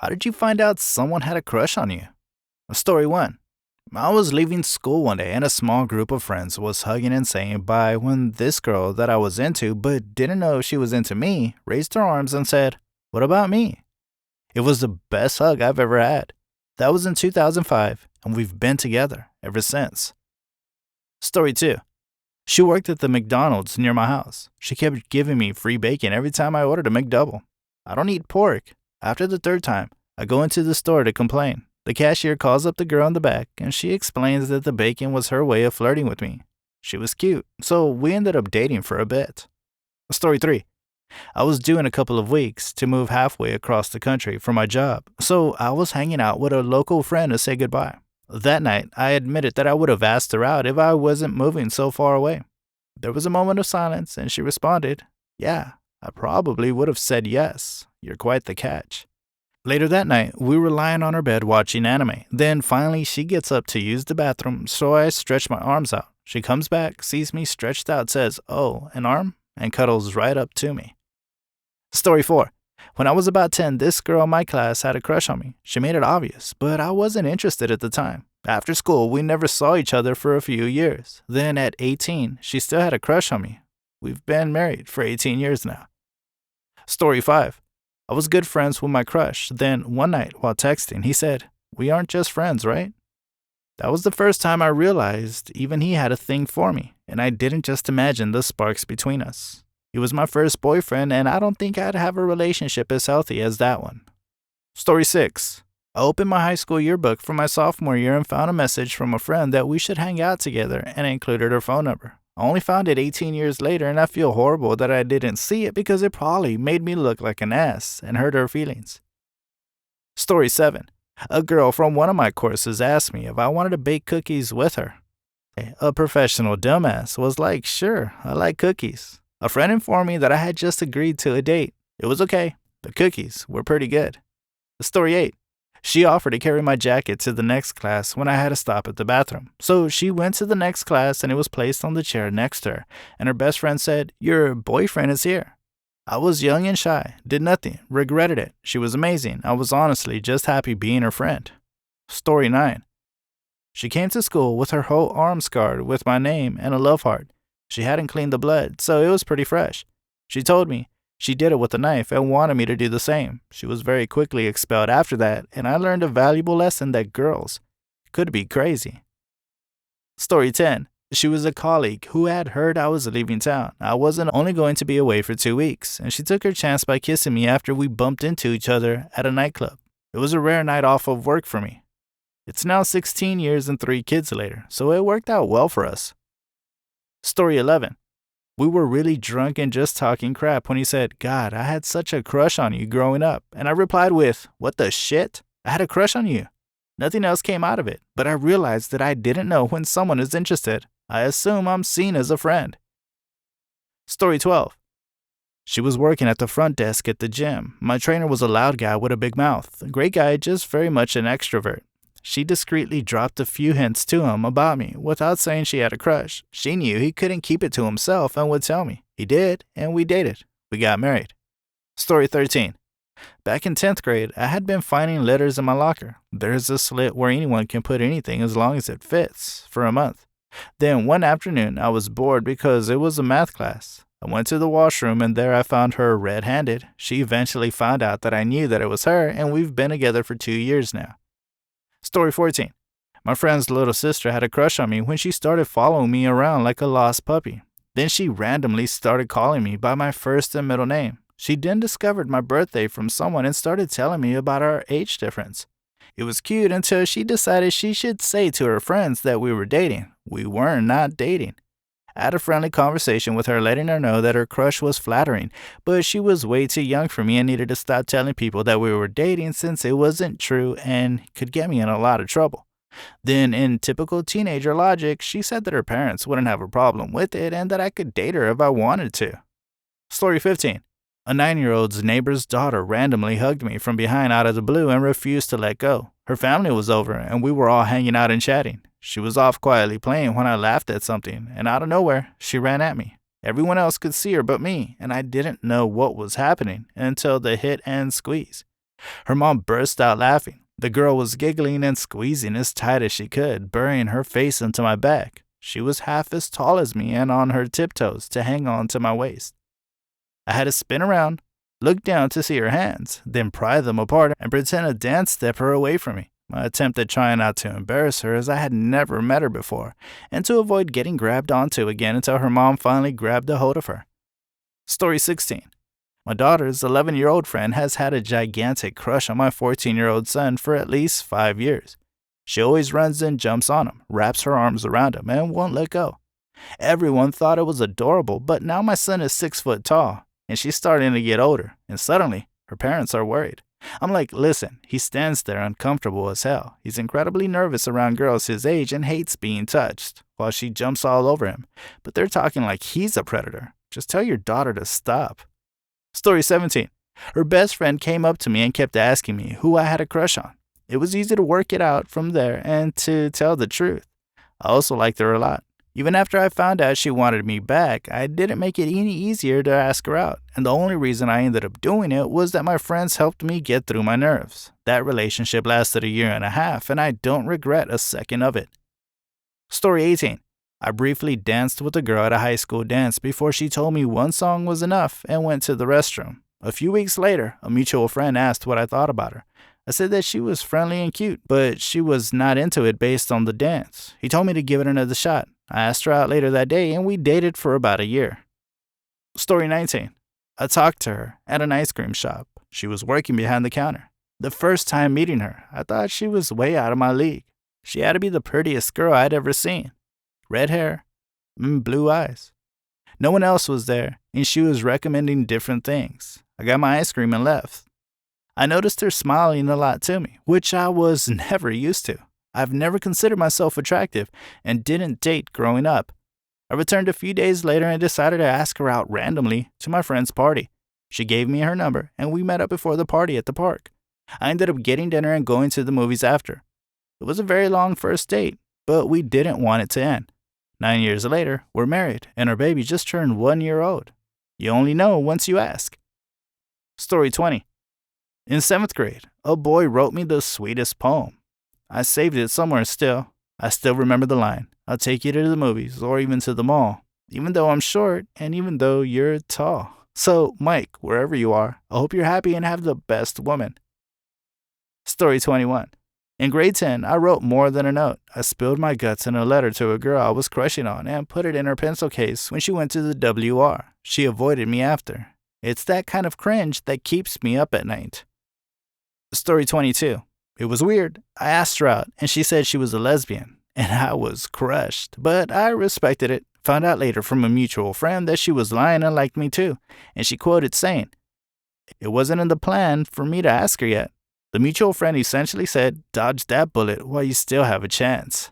How did you find out someone had a crush on you? Story 1. I was leaving school one day and a small group of friends was hugging and saying bye when this girl that I was into but didn't know she was into me raised her arms and said, "What about me?" It was the best hug I've ever had. That was in 2005 and we've been together ever since. Story 2. She worked at the McDonald's near my house. She kept giving me free bacon every time I ordered a McDouble. I don't eat pork. After the third time, I go into the store to complain. The cashier calls up the girl in the back and she explains that the bacon was her way of flirting with me. She was cute, so we ended up dating for a bit. Story 3. I was due in a couple of weeks to move halfway across the country for my job, so I was hanging out with a local friend to say goodbye. That night, I admitted that I would have asked her out if I wasn't moving so far away. There was a moment of silence and she responded, "Yeah, I probably would have said yes. You're quite the catch." Later that night, we were lying on our bed watching anime. Then finally she gets up to use the bathroom, so I stretch my arms out. She comes back, sees me stretched out, says, "Oh, an arm?" and cuddles right up to me. Story 4. When I was about 10, this girl in my class had a crush on me. She made it obvious, but I wasn't interested at the time. After school, we never saw each other for a few years. Then at 18, she still had a crush on me. We've been married for 18 years now. Story 5. I was good friends with my crush. Then one night while texting, he said, "We aren't just friends, right?" That was the first time I realized even he had a thing for me, and I didn't just imagine the sparks between us. He was my first boyfriend, and I don't think I'd have a relationship as healthy as that one. Story 6. I opened my high school yearbook for my sophomore year and found a message from a friend that we should hang out together and included her phone number. I only found it 18 years later and I feel horrible that I didn't see it because it probably made me look like an ass and hurt her feelings. Story 7. A girl from one of my courses asked me if I wanted to bake cookies with her. A professional dumbass was like, "Sure, I like cookies." A friend informed me that I had just agreed to a date. It was okay. The cookies were pretty good. Story 8. She offered to carry my jacket to the next class when I had to stop at the bathroom. So she went to the next class and it was placed on the chair next to her. And her best friend said, "Your boyfriend is here." I was young and shy, did nothing, regretted it. She was amazing. I was honestly just happy being her friend. Story 9. She came to school with her whole arm scarred with my name and a love heart. She hadn't cleaned the blood, so it was pretty fresh. She told me she did it with a knife and wanted me to do the same. She was very quickly expelled after that, and I learned a valuable lesson that girls could be crazy. Story 10. She was a colleague who had heard I was leaving town. I wasn't only going to be away for 2 weeks, and she took her chance by kissing me after we bumped into each other at a nightclub. It was a rare night off of work for me. It's now 16 years and 3 kids later, so it worked out well for us. Story 11. We were really drunk and just talking crap when he said, "God, I had such a crush on you growing up." And I replied with, "What the shit? I had a crush on you." Nothing else came out of it, but I realized that I didn't know when someone is interested. I assume I'm seen as a friend. Story 12. She was working at the front desk at the gym. My trainer was a loud guy with a big mouth. A great guy, just very much an extrovert. She discreetly dropped a few hints to him about me without saying she had a crush. She knew he couldn't keep it to himself and would tell me. He did, and we dated. We got married. Story 13. Back in 10th grade, I had been finding letters in my locker. There's a slit where anyone can put anything as long as it fits, for a month. Then one afternoon, I was bored because it was a math class. I went to the washroom and there I found her red-handed. She eventually found out that I knew that it was her, and we've been together for 2 years now. Story 14. My friend's little sister had a crush on me when she started following me around like a lost puppy. Then she randomly started calling me by my first and middle name. She then discovered my birthday from someone and started telling me about our age difference. It was cute until she decided she should say to her friends that we were dating. We were not dating. I had a friendly conversation with her, letting her know that her crush was flattering, but she was way too young for me and needed to stop telling people that we were dating since it wasn't true and could get me in a lot of trouble. Then, in typical teenager logic, she said that her parents wouldn't have a problem with it and that I could date her if I wanted to. Story 15. A 9-year-old's neighbor's daughter randomly hugged me from behind out of the blue and refused to let go. Her family was over and we were all hanging out and chatting. She was off quietly playing when I laughed at something, and out of nowhere, she ran at me. Everyone else could see her but me, and I didn't know what was happening until the hit and squeeze. Her mom burst out laughing. The girl was giggling and squeezing as tight as she could, burying her face into my back. She was half as tall as me and on her tiptoes to hang on to my waist. I had to spin around, look down to see her hands, then pry them apart and pretend to dance step her away from me. I attempted trying not to embarrass her as I had never met her before, and to avoid getting grabbed onto again until her mom finally grabbed a hold of her. Story 16. My daughter's 11-year-old friend has had a gigantic crush on my 14-year-old son for at least 5 years. She always runs and jumps on him, wraps her arms around him, and won't let go. Everyone thought it was adorable, but now my son is 6 foot tall, and she's starting to get older, and suddenly, her parents are worried. I'm like, listen, he stands there uncomfortable as hell. He's incredibly nervous around girls his age and hates being touched, while she jumps all over him. But they're talking like he's a predator. Just tell your daughter to stop. Story 17. Her best friend came up to me and kept asking me who I had a crush on. It was easy to work it out from there and to tell the truth. I also liked her a lot. Even after I found out she wanted me back, I didn't make it any easier to ask her out, and the only reason I ended up doing it was that my friends helped me get through my nerves. That relationship lasted 1.5 years, and I don't regret a second of it. Story 18. I briefly danced with a girl at a high school dance before she told me one song was enough and went to the restroom. A few weeks later, a mutual friend asked what I thought about her. I said that she was friendly and cute, but she was not into it based on the dance. He told me to give it another shot. I asked her out later that day, and we dated for about 1 year. Story 19. I talked to her at an ice cream shop. She was working behind the counter. The first time meeting her, I thought she was way out of my league. She had to be the prettiest girl I'd ever seen. Red hair, blue eyes. No one else was there, and she was recommending different things. I got my ice cream and left. I noticed her smiling a lot to me, which I was never used to. I've never considered myself attractive and didn't date growing up. I returned a few days later and decided to ask her out randomly to my friend's party. She gave me her number, and we met up before the party at the park. I ended up getting dinner and going to the movies after. It was a very long first date, but we didn't want it to end. 9 years later, we're married, and our baby just turned 1 year old. You only know once you ask. Story 20. In 7th grade, a boy wrote me the sweetest poem. I saved it somewhere still. I still remember the line, I'll take you to the movies or even to the mall, even though I'm short and even though you're tall. So, Mike, wherever you are, I hope you're happy and have the best woman. Story 21. In grade 10, I wrote more than a note. I spilled my guts in a letter to a girl I was crushing on and put it in her pencil case when she went to the WR. She avoided me after. It's that kind of cringe that keeps me up at night. Story 22. It was weird. I asked her out, and she said she was a lesbian, and I was crushed, but I respected it. Found out later from a mutual friend that she was lying and liked me too, and she quoted saying, "It wasn't in the plan for me to ask her yet." The mutual friend essentially said, "Dodge that bullet while you still have a chance."